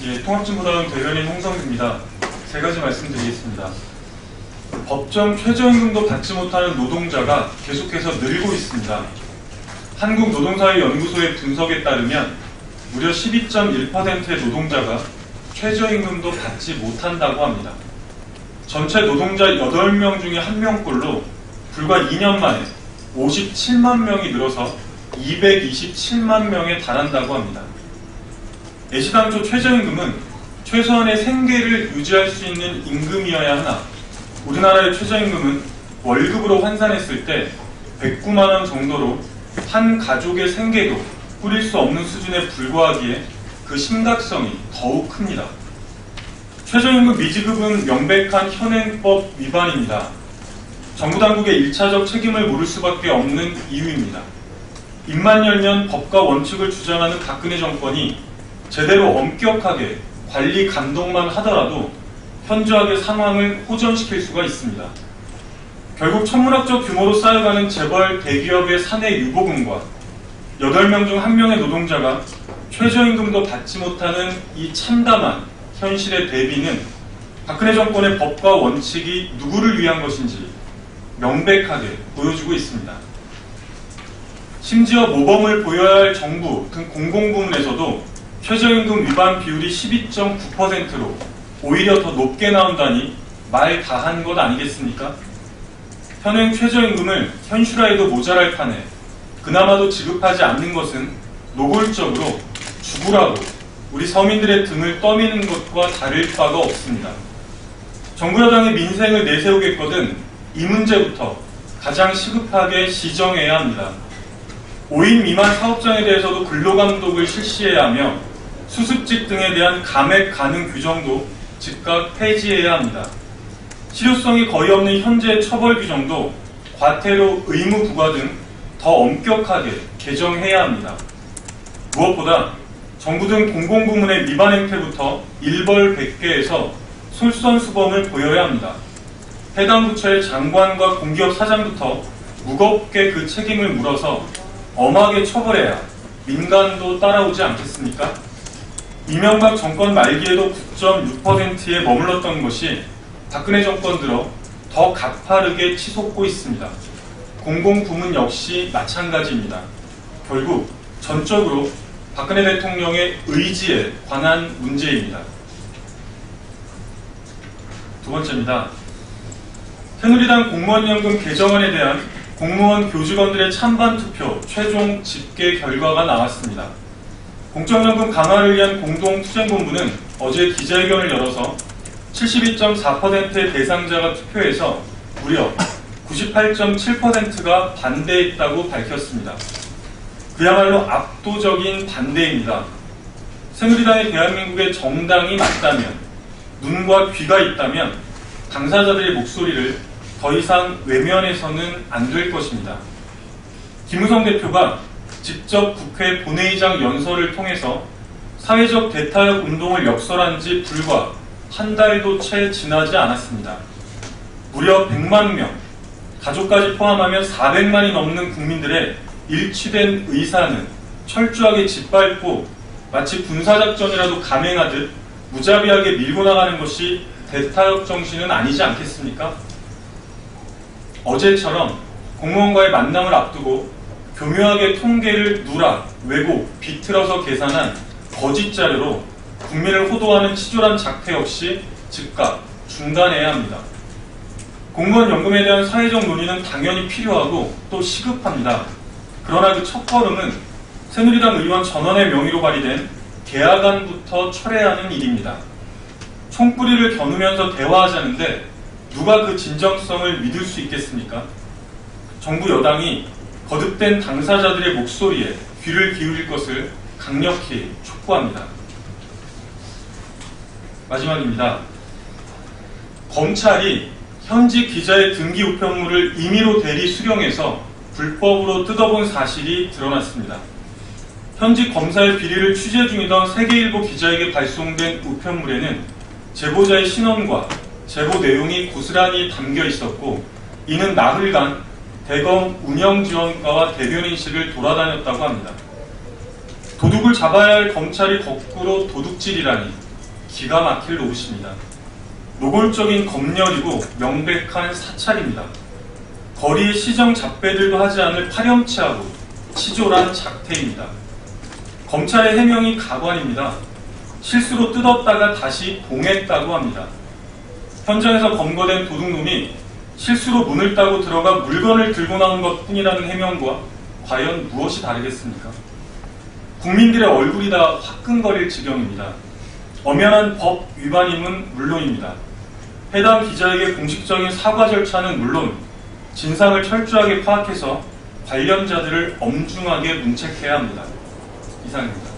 예, 통합진보당 대변인 홍성규입니다. 세 가지 말씀드리겠습니다. 법정 최저임금도 받지 못하는 노동자가 계속해서 늘고 있습니다. 한국노동사회연구소의 분석에 따르면 무려 12.1%의 노동자가 최저임금도 받지 못한다고 합니다. 전체 노동자 8명 중에 1명꼴로 불과 2년 만에 57만 명이 늘어서 227만 명에 달한다고 합니다. 애시당초 최저임금은 최소한의 생계를 유지할 수 있는 임금이어야 하나 우리나라의 최저임금은 월급으로 환산했을 때 109만 원 정도로 한 가족의 생계도 꾸릴 수 없는 수준에 불과하기에 그 심각성이 더욱 큽니다. 최저임금 미지급은 명백한 현행법 위반입니다. 정부 당국의 1차적 책임을 물을 수밖에 없는 이유입니다. 입만 열면 법과 원칙을 주장하는 박근혜 정권이 제대로 엄격하게 관리 감독만 하더라도 현저하게 상황을 호전시킬 수가 있습니다. 결국 천문학적 규모로 쌓여가는 재벌 대기업의 사내 유보금과 8명 중 1명의 노동자가 최저임금도 받지 못하는 이 참담한 현실의 대비는 박근혜 정권의 법과 원칙이 누구를 위한 것인지 명백하게 보여주고 있습니다. 심지어 모범을 보여야 할 정부 등 공공부문에서도 최저임금 위반 비율이 12.9%로 오히려 더 높게 나온다니 말 다 한 것 아니겠습니까? 현행 최저임금을 현실화해도 모자랄 판에 그나마도 지급하지 않는 것은 노골적으로 죽으라고 우리 서민들의 등을 떠미는 것과 다를 바가 없습니다. 정부 여당이 민생을 내세우겠거든 이 문제부터 가장 시급하게 시정해야 합니다. 5인 미만 사업장에 대해서도 근로감독을 실시해야 하며 수습직 등에 대한 감액 가능 규정도 즉각 폐지해야 합니다. 실효성이 거의 없는 현재 처벌 규정도 과태료 의무 부과 등 더 엄격하게 개정해야 합니다. 무엇보다 정부 등 공공부문의 위반 행태부터 일벌백계에서 솔선수범을 보여야 합니다. 해당 부처의 장관과 공기업 사장부터 무겁게 그 책임을 물어서 엄하게 처벌해야 민간도 따라오지 않겠습니까? 이명박 정권 말기에도 9.6%에 머물렀던 것이 박근혜 정권 들어 더 가파르게 치솟고 있습니다. 공공부문 역시 마찬가지입니다. 결국 전적으로 박근혜 대통령의 의지에 관한 문제입니다. 두 번째입니다. 새누리당 공무원연금 개정안에 대한 공무원 교직원들의 찬반 투표 최종 집계 결과가 나왔습니다. 공적연금 강화를 위한 공동투쟁본부는 어제 기자회견을 열어서 72.4%의 대상자가 투표해서 무려 98.7%가 반대했다고 밝혔습니다. 그야말로 압도적인 반대입니다. 새누리당이 대한민국의 정당이 맞다면, 눈과 귀가 있다면 당사자들의 목소리를 더 이상 외면해서는 안 될 것입니다. 김무성 대표가 직접 국회 본회의장 연설을 통해서 사회적 대타협 운동을 역설한 지 불과 한 달도 채 지나지 않았습니다. 무려 100만 명, 가족까지 포함하면 400만이 넘는 국민들의 일치된 의사는 철저하게 짓밟고 마치 군사작전이라도 감행하듯 무자비하게 밀고 나가는 것이 대타협 정신은 아니지 않겠습니까? 어제처럼 공무원과의 만남을 앞두고 교묘하게 통계를 누락, 왜곡, 비틀어서 계산한 거짓 자료로 국민을 호도하는 치졸한 작태 역시 즉각 중단해야 합니다. 공무원 연금에 대한 사회적 논의는 당연히 필요하고 또 시급합니다. 그러나 그 첫걸음은 새누리당 의원 전원의 명의로 발의된 계약안부터 철회하는 일입니다. 총뿌리를 겨누면서 대화하자는데 누가 그 진정성을 믿을 수 있겠습니까? 정부 여당이 거듭된 당사자들의 목소리에 귀를 기울일 것을 강력히 촉구합니다. 마지막입니다. 검찰이 현직 기자의 등기 우편물을 임의로 대리 수령해서 불법으로 뜯어본 사실이 드러났습니다. 현직 검사의 비리를 취재 중이던 세계일보 기자에게 발송된 우편물에는 제보자의 신원과 제보 내용이 고스란히 담겨 있었고, 이는 나흘간 대검 운영지원과와 대변인실을 돌아다녔다고 합니다. 도둑을 잡아야 할 검찰이 거꾸로 도둑질이라니 기가 막힐 노릇입니다. 노골적인 검열이고 명백한 사찰입니다. 거리의 시정 잡배들도 하지 않을 파렴치하고 치졸한 작태입니다. 검찰의 해명이 가관입니다. 실수로 뜯었다가 다시 봉했다고 합니다. 현장에서 검거된 도둑놈이 실수로 문을 따고 들어가 물건을 들고 나온 것뿐이라는 해명과 과연 무엇이 다르겠습니까? 국민들의 얼굴이 다 화끈거릴 지경입니다. 엄연한 법 위반임은 물론입니다. 해당 기자에게 공식적인 사과 절차는 물론 진상을 철저하게 파악해서 관련자들을 엄중하게 문책해야 합니다. 이상입니다.